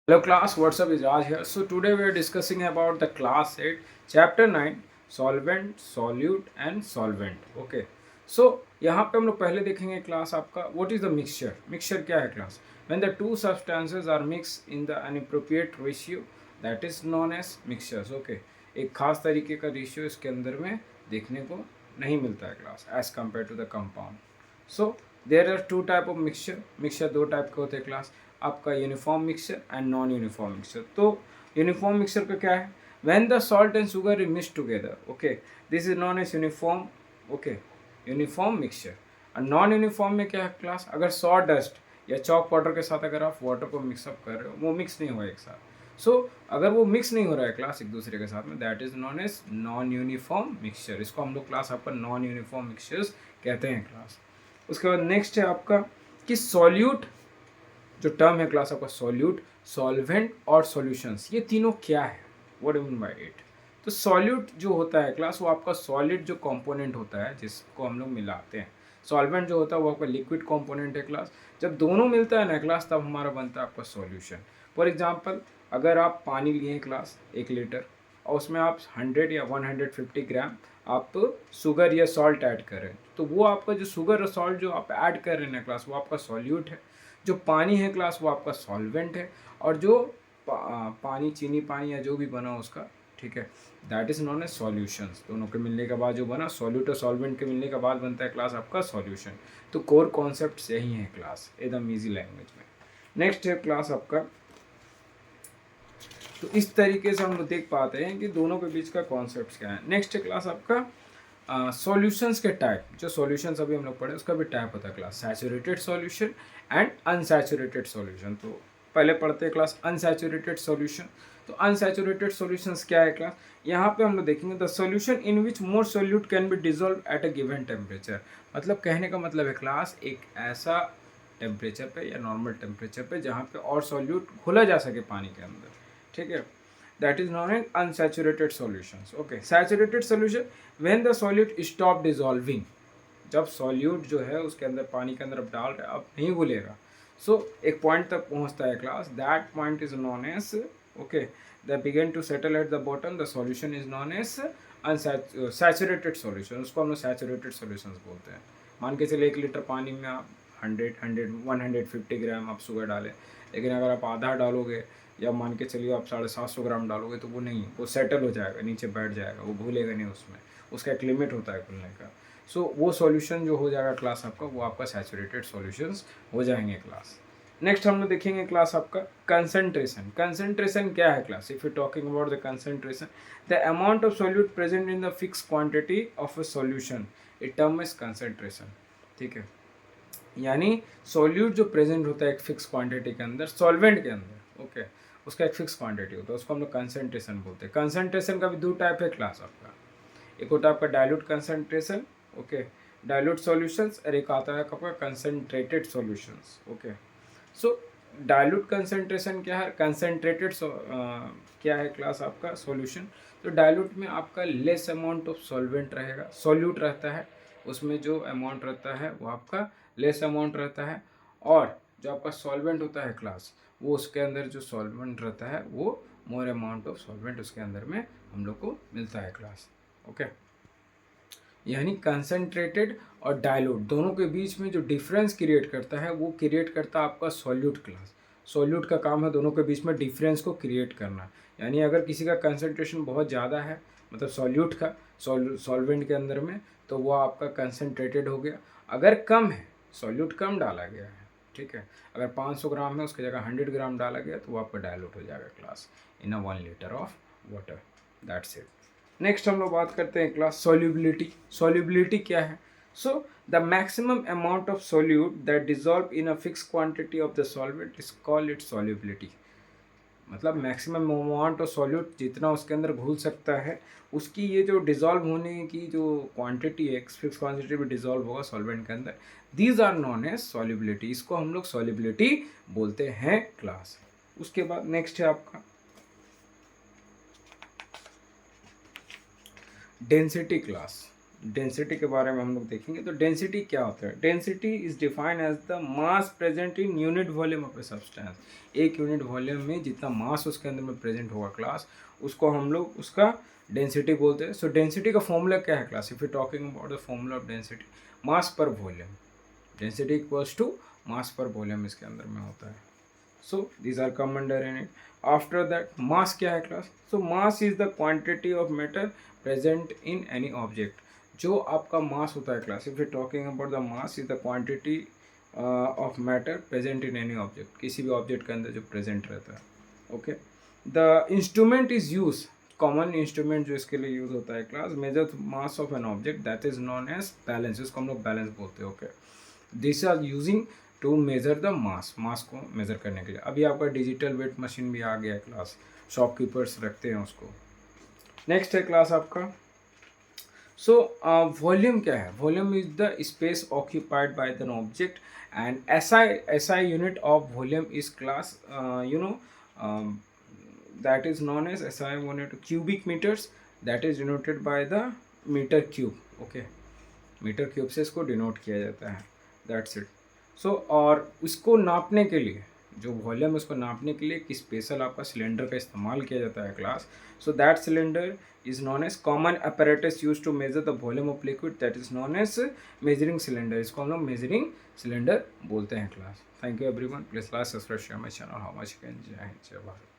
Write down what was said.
Hello class, what's up? Is Raj here. So today we are discussing about the class 8, chapter 9, solvent, solute and solvent. Okay. So यहाँ पे हम लोग पहले देखेंगे class आपका what is the mixture. Mixture क्या है class? When the two substances are mixed in the inappropriate ratio, that is known as mixtures. Okay. एक खास तरीके का रेशियो इसके अंदर में देखने को नहीं मिलता है class as compared to the compound. So there are two type of mixture. Mixture दो टाइप के होते हैं क्लास, आपका uniform mixture and non uniform mixture. तो यूनिफॉर्म मिक्सचर का क्या है? When the salt and sugar is mix together, okay, this is known as uniform. Okay, uniform mixture. और नॉन यूनिफॉर्म में क्या है क्लास? अगर सॉ डस्ट या चॉक पाउडर के साथ अगर आप वाटर को मिक्सअप कर रहे हो, वो मिक्स नहीं हुआ एक साथ. सो अगर वो मिक्स नहीं हो रहा है क्लास एक दूसरे के साथ में, that is known as non uniform mixture. इसको हम लोग क्लास आपका नॉन यूनिफॉर्म मिक्सचर्स कहते हैं क्लास. उसके बाद नेक्स्ट है आपका कि सॉल्यूट, जो टर्म है क्लास आपका सॉल्यूट, सॉल्वेंट और सॉल्यूशंस, ये तीनों क्या है? What do mean by it? तो सॉल्यूट जो होता है क्लास, वो आपका सॉलिड जो कंपोनेंट होता है जिसको हम लोग मिलाते हैं. सॉल्वेंट जो होता है वो आपका लिक्विड कंपोनेंट है क्लास. जब दोनों मिलता है ना क्लास, तब हमारा बनता है आपका सॉल्यूशन. फॉर एग्जांपल, अगर आप पानी लिए क्लास 1 लीटर और उसमें आप 100 या 150 ग्राम आप शुगर या सॉल्ट ऐड करें, तो वो आपका जो शुगर और सॉल्ट जो आप ऐड कर रहे हैं ना क्लास, वो आपका सॉल्यूट है. जो पानी है क्लास, वो आपका सॉल्वेंट है. और जो पानी, चीनी पानी या जो भी बना उसका, ठीक है, that is known as solutions. दोनों के मिलने के बाद जो बना, सॉल्यूट और सॉल्वेंट के मिलने के बाद बनता है क्लास आपका सॉल्यूशन. तो कोर कॉन्सेप्ट यही है क्लास, एकदम ईजी लैंग्वेज में. नेक्स्ट है क्लास आपका, तो इस तरीके से हम लोग देख पाते हैं कि दोनों के बीच का कॉन्सेप्ट क्या है. नेक्स्ट क्लास आपका सॉल्यूशंस के टाइप. जो सॉल्यूशंस अभी हम लोग पढ़े उसका भी टाइप होता है class, saturated solution and unsaturated solution. तो पहले पढ़ते हैं क्लास अनसैचुरेटेड सॉल्यूशन. तो अनसैचुरेटेड सॉल्यूशंस क्या है क्लास? यहाँ पे हम लोग देखेंगे the solution in which more solute can be dissolve at a given temperature. मतलब कहने का मतलब है क्लास, एक ऐसा टेम्परेचर पे या नॉर्मल टेम्परेचर पे जहाँ पे और सॉल्यूट घुला जा सके पानी के अंदर, ठीक है, that is known as unsaturated solutions. Okay, saturated solution when the solute stop dissolving. जब सॉल्यूट जो है उसके अंदर, पानी के अंदर अब डाल रहे, अब नहीं घुलेगा. सो एक पॉइंट तक पहुंचता है class, that point is known as, okay, the began to settle at the bottom, the solution is known as saturated solution. उसको हम लोग सैचुरेटेड सॉल्यूशंस बोलते हैं. मान के चलिए 1 लीटर पानी में आप 150 ग्राम आप शुगर डालें, लेकिन अगर आप आधा डालोगे या मान के चलिए आप 750 ग्राम डालोगे, तो वो नहीं, वो सेटल हो जाएगा, नीचे बैठ जाएगा, वो घुलेगा नहीं उसमें. उसका एक लिमिट होता है घुलने का. सो वो सॉल्यूशन जो हो जाएगा क्लास आपका, वो आपका सैचुरेटेड सॉल्यूशंस हो जाएंगे क्लास. नेक्स्ट हम लोग देखेंगे क्लास आपका कंसंट्रेशन. कंसंट्रेशन क्या है class? If you talking about the concentration, the amount of solute present in the fix quantity of a solution, it term is concentration. ठीक है, यानी सॉल्यूट जो प्रेजेंट होता है एक फिक्स क्वांटिटी के अंदर, सॉल्वेंट के अंदर, ओके, उसका एक फिक्स क्वांटिटी होता है, उसको हम लोग कंसंट्रेशन बोलते हैं. कंसंट्रेशन का भी दो टाइप है क्लास आपका. एक होता है आपका dilute concentration, okay, dilute solutions, और एक आता है आपका कंसंट्रेटेड सॉल्यूशंस. ओके, सो डाइल्यूट कंसंट्रेशन क्या है, कंसंट्रेटेड क्या है क्लास आपका सॉल्यूशन. तो डाइल्यूट में आपका लेस अमाउंट ऑफ सॉल्वेंट रहेगा, सॉल्यूट रहता है, उसमें जो अमाउंट रहता है वो आपका लेस अमाउंट रहता है. और जो आपका सॉल्वेंट होता है क्लास, वो उसके अंदर जो सॉल्वेंट रहता है वो मोर अमाउंट ऑफ सॉल्वेंट उसके अंदर में हम लोग को मिलता है क्लास. ओके, यानी कंसंट्रेटेड और डाइल्यूट दोनों के बीच में जो डिफरेंस क्रिएट करता है, वो क्रिएट करता है आपका सॉल्यूट क्लास. सॉल्यूट का काम है दोनों के बीच में डिफरेंस को क्रिएट करना. यानी अगर किसी का कंसंट्रेशन बहुत ज़्यादा है, मतलब सॉल्यूट का, सॉल्वेंट के अंदर में, तो वो आपका कंसंट्रेटेड हो गया. अगर कम है, सॉल्यूट कम डाला गया है, ठीक है, अगर 500 ग्राम है उसकी जगह 100 ग्राम डाला गया, तो वो आपका डाइल्यूट हो जाएगा class in a 1 litre of water. That's it. Next हम लोग बात करते हैं क्लास सॉल्युबिलिटी. सॉल्युबिलिटी क्या है? So the maximum amount of solute that dissolve in a fix quantity of the solvent is called it solubility. मतलब maximum amount of solute जितना उसके अंदर घुल सकता है, उसकी ये जो डिजॉल्व होने की जो क्वांटिटी है, फिक्स क्वांटिटी में डिजॉल्व होगा सॉल्वेंट के अंदर, these are known as solubility. इसको हम लोग सॉल्युबिलिटी बोलते हैं क्लास. उसके बाद नेक्स्ट है आपका डेंसिटी क्लास. डेंसिटी के बारे में हम लोग देखेंगे। तो डेंसिटी क्या होता है? Density is defined as the mass present in unit volume of a substance. एक यूनिट वॉल्यूम में जितना मास उसके अंदर में प्रेजेंट होगा क्लास, उसको हम लोग उसका डेंसिटी बोलते हैं। सो डेंसिटी का फॉर्मूला क्या है class? If you talking about the formula of density, mass per volume, density equals to mass per volume इसके अंदर में होता है। So these are come under in it. After that, mass क्या है class? So mass is the quantity of matter present in any object. जो आपका mass होता है class, if we talking about the mass is the quantity of matter present in any object. किसी भी object के अंदर जो present रहता है। Okay. The instrument is used. Common instrument जो इसके लिए use होता है class, measure mass of an object that is known as balance. इसको हम लोग balance बोलते हैं। Okay. These are using to measure the mass, mass को मेज़र करने के लिए। अभी आपका डिजिटल वेट मशीन भी आ गया है क्लास, शॉपकीपर्स रखते हैं उसको। नेक्स्ट है क्लास आपका, सो वॉल्यूम क्या है? Volume is the space occupied by the object and SI unit of volume is class that is known as SI unit cubic metres, that is denoted by the metre cube. Okay, metre cube से इसको denote किया जाता है, that's it. सो और इसको नापने के लिए, जो वॉल्यूम उसको नापने के लिए एक स्पेशल आपका सिलेंडर का इस्तेमाल किया जाता है class. So that cylinder is known as common apparatus use to measure the volume of liquid, that is known as measuring cylinder. इसको हम लोग मेजरिंग सिलेंडर बोलते हैं class. Thank you everyone, please like subscribe share my channel. How much can जय हिंद जय भारत।